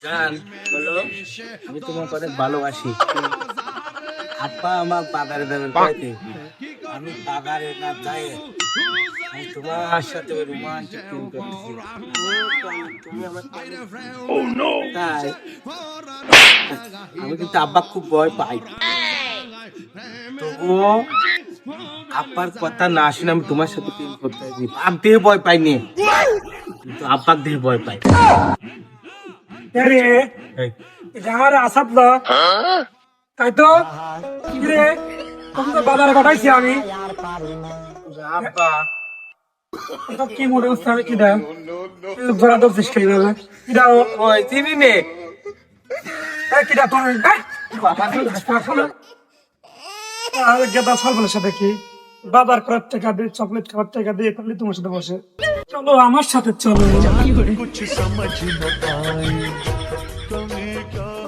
জান বলো, আমি তোমাকে অনেক ভালোবাসি। আপা আমার বাগারে দেবেন পাইতে, আমি বাগারে না যাই, আমি তোমার সাথে রোমান্টিক ফিল করতেছি। তুমি আমার তাই আমি কিন্তু আব্বা খুব ভয় পাই, তবুও আব্বার কথা না শুনে আমি তোমার সাথে প্রেম করতে পারি। বাপ দিয়ে ভয় পাইনি, কিন্তু আব্বাক দিয়ে ভয় পাই। রে এই, এটা আমার আসাদ না তাই তো কি রে তুমি তো বাজারে পাঠাইছি আমি আব্বা তো কি মনে হচ্ছে আমি কি দাম ধরা ধরছিস কি ভাবে কি দাও ওই চিনি নে কি দা তোর আর গেদা সর্বনের সাথে কি বাজার করার টাকা দিয়ে চকলেট খাওয়ার টাকা দিয়ে তাহলে তোমার সাথে বসে চলো আমার সাথে চলো कुछ समझ न पाए तुम्हें क्या